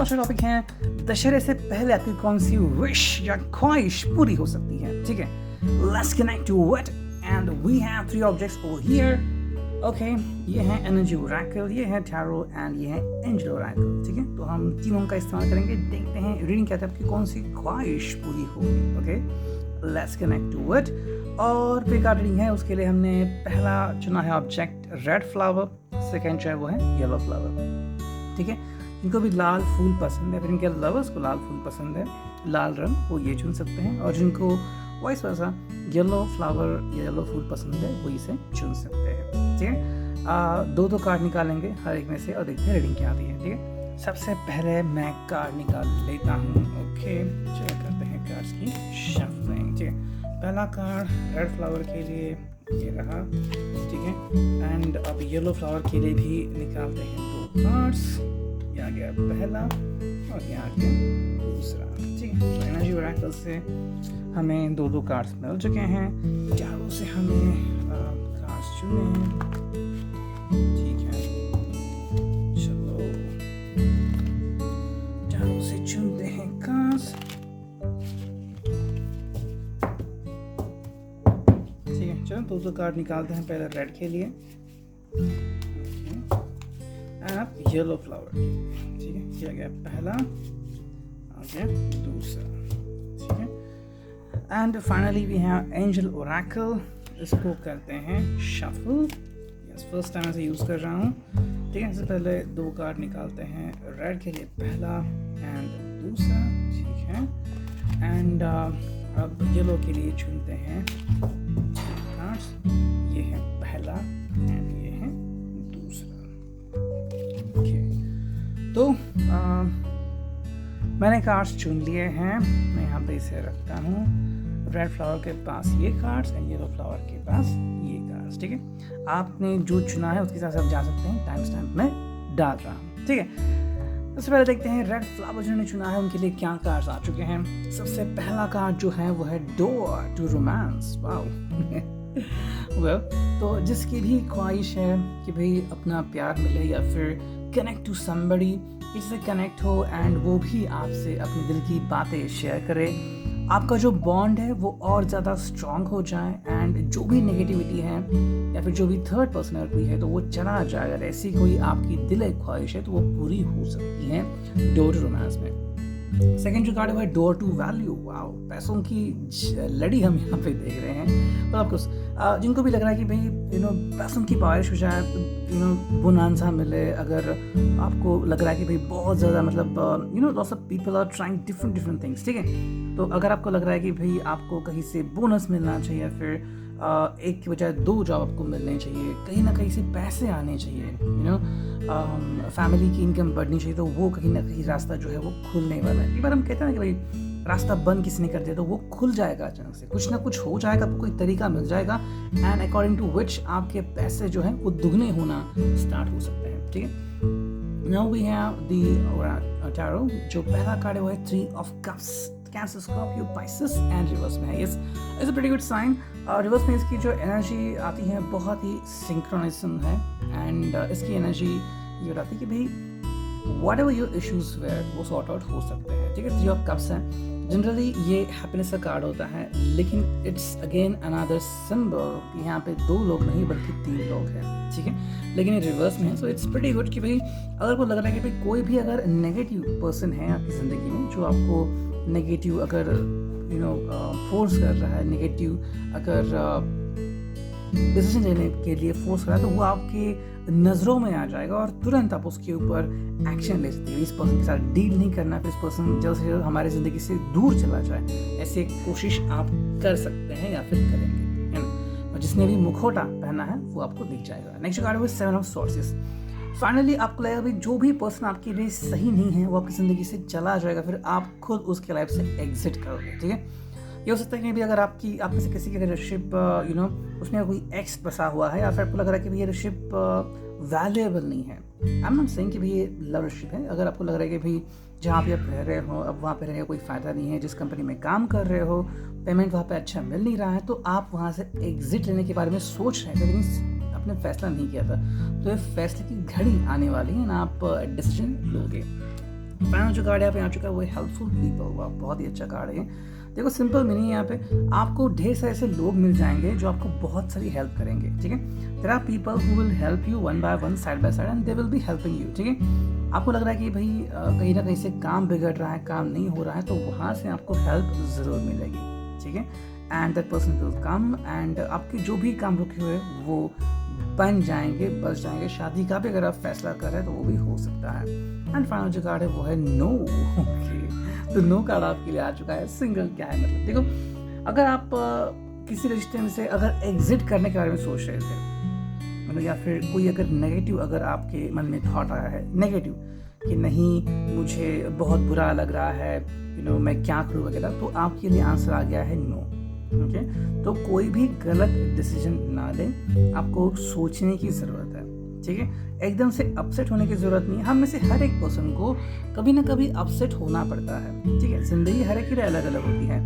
आज का टॉपिक है दशहरे से पहले आपकी कौन सी विश या ख्वाहिश पूरी हो सकती है। ठीक है, let's connect to it and we have 3 objects over here. Okay, ये है एनर्जी ओरेकल, ये है टैरो एंड ये है एंजल ओरेकल। ठीक है, तो हम तीनों का इस्तेमाल करेंगे, देखते हैं रीडिंग क्या है आपकी कौन सी ख्वाहिश पूरी होगी। Okay, let's connect to it. और प्री कार्ड रीडिंग है, उसके लिए हमने पहला चुना है ऑब्जेक्ट रेड फ्लावर, सेकेंड जो है वो है येलो फ्लावर। ठीक है, जिनको भी लाल फूल पसंद है, फिर इनके लवर्स को लाल फूल पसंद है, लाल रंग, वो ये चुन सकते हैं। और जिनको वाइस वर्सा येलो फ्लावर या येलो फूल पसंद है, वो इसे चुन सकते हैं। ठीक है, दो कार्ड निकालेंगे हर एक में से और देखते हैं रीडिंग क्या आती है। ठीक है, सबसे पहले मैं कार्ड निकाल लेता हूँ। ओके, चलो करते हैं कार्ड्स की शफलिंग। ठीक है, पहला कार्ड रेड फ्लावर के लिए ये रहा। ठीक है, एंड अब येलो फ्लावर के लिए भी निकालते हैं 2 कार्ड्स। ये आ गया पहला और ये आ गया दूसरा। ठीक है, तो एनर्जी ओरेकल से हमें 2 कार्ड्स मिल चुके हैं। टैरो से हमें कार्ड्स चुने हैं। ठीक है, चलो टैरो से चुनते हैं कार्ड्स। ठीक है, चलो 2 कार्ड निकालते हैं, पहले रेड के लिए आप येलो फ्लावर। ठीक है, किया गया पहला, आ गया दूसरा। ठीक है, and finally we have angel oracle. इसको करते हैं शफल। यस, फर्स्ट टाइम ऐसे यूज़ कर रहा हूँ। ठीक है, इससे पहले 2 कार्ड निकालते हैं, रेड के लिए पहला एंड दूसरा। ठीक है, एंड अब येलो के लिए चुनते हैं कार्ड्स। ये है पहला एंड ये है दूसरा। तो मैंने कार्ड्स चुन लिए हैं, मैं यहाँ पे इसे रखता हूँ। रेड फ्लावर के पास ये कार्ड्स एंड येलो फ्लावर के पास ये कार्ड्स। ठीक है, आपने जो चुना है उसके हिसाब से आप जा सकते हैं, टाइम स्टैम्प में डाल रहा हूँ। ठीक है, सबसे पहले देखते हैं रेड फ्लावर जिन्होंने चुना है उनके लिए क्या कार्ड्स आ चुके हैं। सबसे पहला कार्ड जो है वो है door to romance. Wow well, तो जिसकी भी ख्वाहिश है कि भाई अपना प्यार मिले या फिर कनेक्ट टू समबडी, इससे कनेक्ट हो एंड वो भी आपसे अपने दिल की बातें शेयर करे, आपका जो बॉन्ड है वो और ज़्यादा स्ट्रांग हो जाए एंड जो भी नेगेटिविटी है या फिर जो भी थर्ड पर्सनैलिटी है तो वो चला जाए। अगर ऐसी कोई आपकी दिल की ख्वाहिश है तो वो पूरी हो सकती है डोर टू रोमांस में। सेकेंड जो कार्ड है वो है डोर टू वैल्यू। वाओ, पैसों की लड़ी हम यहाँ पे देख रहे हैं। तो आपको जिनको भी लग रहा है कि भाई पैसों की बारिश हो जाए, बोनांसा मिले, अगर आपको लग रहा है कि भाई बहुत ज़्यादा मतलब lots of people are trying different things. ठीक है, तो अगर आपको लग रहा है कि भाई आपको कहीं से बोनस मिलना चाहिए या फिर एक की बजाय 2 जॉब आपको मिलने चाहिए, कहीं ना कहीं से पैसे आने चाहिए, फैमिली की इनकम बढ़नी चाहिए, तो वो कहीं ना कहीं रास्ता जो है वो खुलने वाला है। एक बार हम कहते हैं ना कि भाई रास्ता बंद किसी ने कर दिया तो वो खुल जाएगा, अचानक से कुछ ना कुछ हो जाएगा, आपको कोई तरीका मिल जाएगा एंड अकॉर्डिंग टू विच आपके पैसे जो हैं वो दुगने होना स्टार्ट हो सकते हैं। ठीक है, now we have the tarot. जो पहला कार्ड है वो है 3 of cups. Cancer, Scorpio, Pisces and reverse में है। Yes, it's a pretty good sign. Reverse में इसकी जो एनर्जी आती है बहुत ही सिंक्रोनिज्म है एंड इसकी एनर्जी ये बताती है कि भाई whatever your issues were वो सॉर्ट आउट हो सकते हैं। ठीक है, 3 ऑफ कप्स है, जनरली ये हैप्पीनेस का कार्ड होता है, लेकिन इट्स अगेन अनदर सिंबल। यहाँ पे 2 लोग नहीं बल्कि 3 लोग हैं। ठीक है, लेकिन ये रिवर्स में है, सो इट्स प्रीटी गुड कि भाई अगर को लग रहा है कि भाई कोई भी अगर नेगेटिव पर्सन है आपकी ज़िंदगी में जो आपको नेगेटिव अगर फोर्स कर रहा है, नेगेटिव अगर डिसीजन लेने के लिए फोर्स कर रहा है, तो वो आपके नज़रों में आ जाएगा और तुरंत आप उसके ऊपर एक्शन ले सकते हो। इस पर्सन के साथ डील नहीं करना, फिर इस पर्सन जल्द से जल्द हमारी ज़िंदगी से दूर चला जाए, ऐसी एक कोशिश आप कर सकते हैं या फिर करेंगे, है ना। और जिसने भी मुखौटा पहना है वो आपको दिख जाएगा। नेक्स्ट कार्ड है 7 ऑफ सोर्सेस। फाइनली आपको लगेगा भाई जो भी पर्सन आपके लिए सही नहीं है वो आपकी ज़िंदगी से चला जाएगा, फिर आप खुद उसके लाइफ से एग्जिट करोगे। ठीक है, ये हो सकता है कि भी अगर आप में से किसी की रिलेशनशिप उसमें कोई एक्स बसा हुआ है या फिर आपको लग रहा है कि भाई ये रिलेशनशिप वैल्यूएबल नहीं है। आई एम नॉट सेइंग कि भाई ये लव रिलेशनशिप है। अगर आपको लग रहा है कि भाई जहाँ पे आप रह रहे हो अब वहाँ पे रहने का कोई फ़ायदा नहीं है, जिस कंपनी में काम कर रहे हो पेमेंट वहाँ पे अच्छा मिल नहीं रहा है, तो आप वहाँ से एग्जिट लेने के बारे में सोच रहे थे लेकिन आपने फैसला नहीं किया था, तो ये फैसले की घड़ी आने वाली है ना, आप डिसीजन लोगे। फाइनल जो कार्ड यहाँ पे आ चुका है वो हेल्पफुल पीपल। वाह, बहुत ही अच्छा कार्ड है। देखो सिंपल मीनिंग यहाँ पे आपको ढेर सारे ऐसे लोग मिल जाएंगे जो आपको बहुत सारी हेल्प करेंगे, ठीक है। There are people who will help you one by one, side by side, and they will be helping you, ठीक है। आपको लग रहा है कि भाई कहीं ना कहीं से काम बिगड़ रहा है, काम नहीं हो रहा है, तो वहाँ से आपको हेल्प ज़रूर मिलेगी, ठीक है। And that person will come and आपके जो भी काम रुके हुए वो बन जाएंगे, बच जाएंगे। शादी का भी अगर आप फैसला कर रहे हैं तो वो भी हो सकता है। एंड फाइनल जो कार्ड है वो है नो। ओके, तो नो कार्ड आपके लिए आ चुका है। सिंगल क्या है मतलब, देखो अगर आप किसी रिश्ते में से अगर एग्जिट करने के बारे में सोच रहे थे, मतलब या फिर कोई अगर नेगेटिव अगर आपके मन में थॉट आया है नेगेटिव कि नहीं मुझे बहुत बुरा लग रहा है, मैं क्या करूँ वगैरह, तो आपके लिए आंसर आ गया है नो, ओके। तो कोई भी गलत डिसीजन ना लें, आपको सोचने की ज़रूरत है, ठीक है। एकदम से अपसेट होने की ज़रूरत नहीं है। हम में से हर एक पर्सन को कभी ना कभी अपसेट होना पड़ता है, ठीक है। ज़िंदगी हर एक की अलग अलग होती है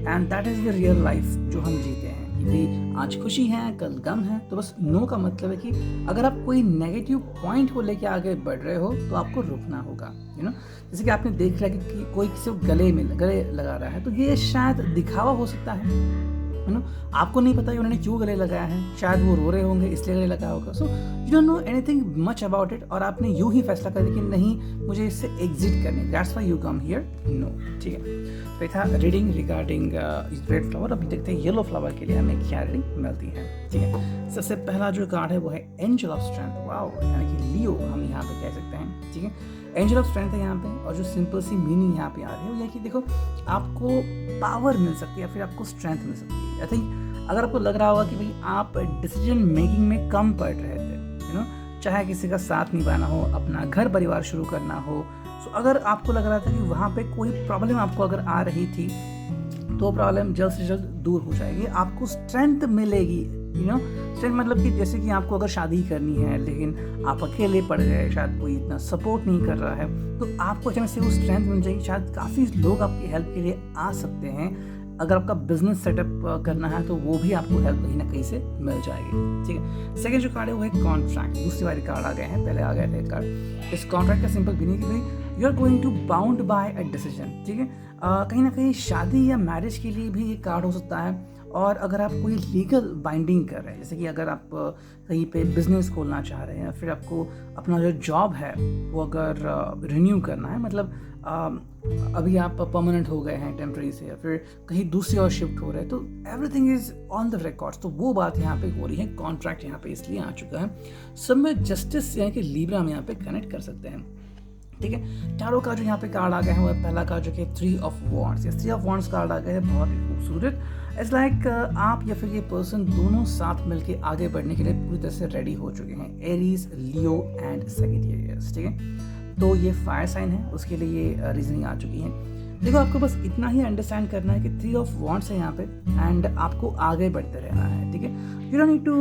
and that is the real life जो हम जीते हैं। कि आज खुशी है कल गम है, तो बस नो का मतलब है कि अगर आप कोई नेगेटिव पॉइंट को लेके आगे बढ़ रहे हो तो आपको रुकना होगा, जैसे कि आपने देख लिया कि कोई किसी को गले लगा रहा है, तो ये शायद दिखावा हो सकता है आपको नहीं पता कि उन्होंने क्यों गले लगाया है, शायद वो रो रहे होंगे इसलिए गले लगाया होगा। So you don't know anything much about it, और आपने यूं ही फैसला कर दिया कि नहीं मुझे इससे एग्जिट करनी, that's why you come here no, ठीक है। तो ये था रीडिंग रिगार्डिंग रेड फ्लावर। अभी देखते हैं येलो फ्लावर के लिए हमें क्या रीडिंग मिलती है, ठीक है। सबसे पहला जो कार्ड है वो है एंजल ऑफ स्ट्रेंथ। वाओ, यानी कि लियो हम यहाँ पे कह सकते हैं, ठीक है। एंजल ऑफ स्ट्रेंथ है यहाँ पे, और जो सिंपल सी मीनिंग यहाँ पे आ रही है वो ये कि देखो आपको पावर मिल सकती है या फिर आपको स्ट्रेंथ मिल सकती है। आई थिंक अगर आपको लग रहा होगा कि भाई आप डिसीजन मेकिंग में कम पड़ रहे थे, चाहे किसी का साथ निभाना हो, अपना घर परिवार शुरू करना हो, सो अगर आपको लग रहा था कि वहाँ पे कोई प्रॉब्लम आपको अगर आ रही थी तो प्रॉब्लम जल्द से जल्द दूर हो जाएगी, आपको स्ट्रेंथ मिलेगी। स्ट्रेंथ मतलब कि जैसे कि आपको अगर शादी करनी है लेकिन आप अकेले पड़ गए, शायद कोई इतना सपोर्ट नहीं कर रहा है, तो आपको अचानक से वो स्ट्रेंथ मिल जाएगी। शायद काफ़ी लोग आपकी हेल्प के लिए आ सकते हैं। अगर आपका बिजनेस सेटअप करना है तो वो भी आपको हेल्प कहीं ना कहीं से मिल जाएगी, ठीक है। सेकंड जो कार्ड है वो है कॉन्ट्रैक्ट। दूसरी बारी कार्ड आ गए हैं, पहले आ गए थे कार्ड। इस कॉन्ट्रैक्ट का सिंपल मीनिंग कि भाई you are going to bound by a decision, ठीक है। कहीं ना कहीं शादी या मैरिज के लिए भी ये कार्ड हो सकता है। और अगर आप कोई लीगल बाइंडिंग कर रहे हैं, जैसे कि अगर आप कहीं पे बिजनेस खोलना चाह रहे हैं या फिर आपको अपना जो जॉब है वो अगर रिन्यू करना है, मतलब अभी आप परमानेंट हो गए हैं टेम्प्रेरी से, या फिर कहीं दूसरी और शिफ्ट हो रहे हैं, तो everything is on the records. तो वो बात यहाँ पे हो रही है। कॉन्ट्रैक्ट यहाँ पे इसलिए आ चुका है। सब में जस्टिस यानी कि लिब्रा में यहाँ पे कनेक्ट कर सकते हैं, ठीक है। चारों का जो यहाँ पे कार्ड आ गया है वो पहला कार्ड जो कि 3 ऑफ वॉन्ड्स, या 3 ऑफ वॉन्ड्स कार्ड आ गया है, बहुत ही खूबसूरत। इट्स लाइक आप या फिर ये पर्सन दोनों साथ मिलके आगे बढ़ने के लिए पूरी तरह से रेडी हो चुके हैं। एरीज, लियो एंड सैजिटेरियस, ठीक है। तो ये फायर साइन है, उसके लिए ये रीजनिंग आ चुकी है। देखो आपको बस इतना ही अंडरस्टैंड करना है कि 3 ऑफ वॉन्ड्स है यहाँ पे एंड आपको आगे बढ़ते रहना है, ठीक है। You don't need to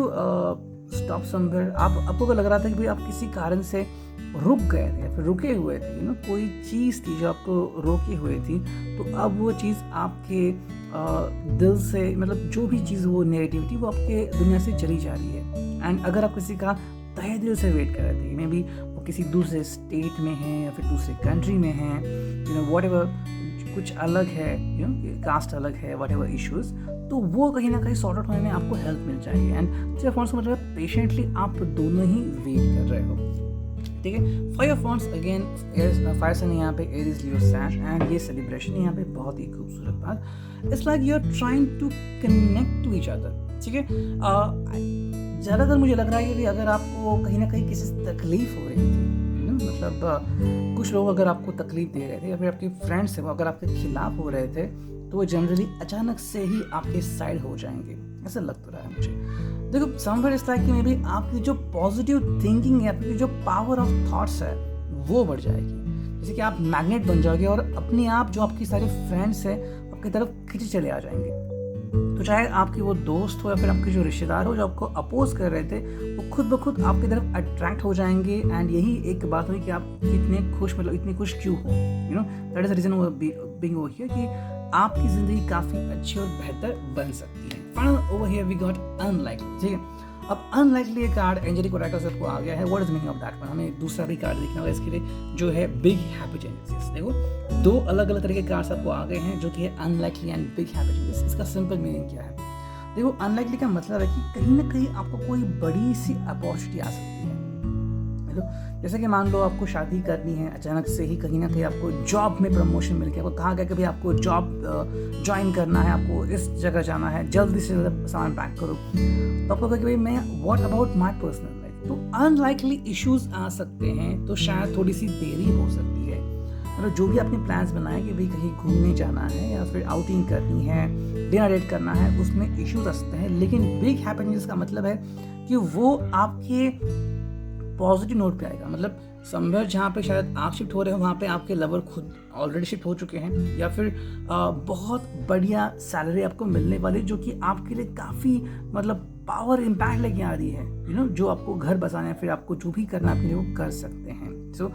stop somewhere. आपको लग रहा था कि भाई आप किसी कारण से रुक गए थे या फिर रुके हुए थे, कोई चीज़ थी जो आपको रोकी हुई थी, तो अब वो चीज़ आपके दिल से, मतलब जो भी चीज़ वो नेगेटिविटी वो आपके दुनिया से चली जा रही है। एंड अगर आप किसी का तहे दिल से वेट कर रहे थे, मे बी वो किसी दूसरे स्टेट में है या फिर दूसरे कंट्री में है, व्हाटएवर, कुछ अलग है, कास्ट अलग है, व्हाटएवर इश्यूज, तो वो कहीं ना कहीं सॉर्ट आउट होने में आपको हेल्प मिल जाएगी। एंड सिर्फ मतलब पेशेंटली आप दोनों ही वेट कर रहे हो, ठीक है। 5 of wands again fire sign यहाँ पे, एरीज, लियो, सैज, एंड ये सेलिब्रेशन यहाँ पे बहुत ही खूबसूरत बात। It's like you are trying to connect to each other, ठीक है। ज़्यादातर मुझे लग रहा है कि अगर आपको कहीं ना कहीं किसी से तकलीफ हो रही थी, मतलब कुछ लोग अगर आपको तकलीफ दे रहे थे या फिर आपके फ्रेंड्स हैं वो अगर आपके खिलाफ हो रहे थे, तो वो जनरली अचानक से ही आपके साइड हो जाएंगे, ऐसा लग तो रहा है मुझे। देखो समवेयर इट्स लाइक कि मे बी आपकी जो पॉजिटिव थिंकिंग है, आपकी जो पावर ऑफ थॉट्स है वो बढ़ जाएगी। जैसे कि आप मैग्नेट बन जाओगे और अपने आप जो आपकी सारे फ्रेंड्स हैं आपकी तरफ खींचे चले आ जाएंगे। तो चाहे आपकी वो दोस्त हो या फिर आपके जो रिश्तेदार हो जो आपको अपोज कर रहे थे, वो खुद ब खुद आपकी तरफ अट्रैक्ट हो जाएंगे। एंड यही एक बात हुई कि आप कितने खुश, मतलब इतनी खुश क्यों हो, that is the reason being over here कि आपकी जिंदगी काफ़ी अच्छी और बेहतर बन सकती है। Final over here we got unlikely, ठीक है। अब अनलाइकली कार्ड एंजेलिक ओरेकल से आपको आ गया है। What is meaning of that one? हमें दूसरा भी कार्ड देखना होगा इसके लिए, जो है बिग हैप्पी चेंजेस। देखो 2 अलग अलग तरह के कार्ड्स आपको आ गए हैं, जो कि है unlikely and big happy changes. इसका सिंपल मीनिंग क्या है? देखो अनलाइकली का मतलब है कि कहीं ना कहीं आपको कोई बड़ी सी अपॉर्चुनिटी आ सकती है। जैसे कि मान लो आपको शादी करनी है, अचानक से ही कहीं ना कहीं आपको जॉब में प्रमोशन मिल गया, आपको कहा गया कि भाई आपको जॉब ज्वाइन करना है, आपको इस जगह जाना है, जल्दी से सामान पैक करो। तो आपको कहा कि भाई मैं what about my personal life, तो अनलाइकली इश्यूज आ सकते हैं, तो शायद थोड़ी सी देरी हो सकती है। मतलब जो भी आपने प्लान्स बनाए कि भाई कहीं घूमने जाना है या फिर आउटिंग करनी है, डिनर डेट करना है, उसमें इश्यूज आ सकते हैं। लेकिन बिग हैप्पीनेस का मतलब है कि वो आपके पॉजिटिव नोट पे आएगा। मतलब समवेयर जहाँ पे शायद आप शिफ्ट हो रहे हो, वहाँ पे आपके लवर खुद ऑलरेडी शिफ्ट हो चुके हैं, या फिर बहुत बढ़िया सैलरी आपको मिलने वाली, जो कि आपके लिए काफ़ी मतलब पावर इम्पैक्ट लेके आ रही है। जो आपको घर बसाना है, फिर आपको जो भी करना है आपके लिए वो कर सकते हैं। So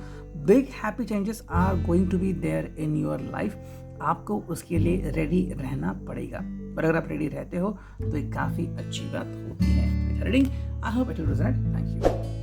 big happy changes are going to be there in your life. आपको उसके लिए रेडी रहना पड़ेगा, पर अगर आप रेडी रहते हो तो एक काफ़ी अच्छी बात होती है। Reading I hope it will result. Thank you.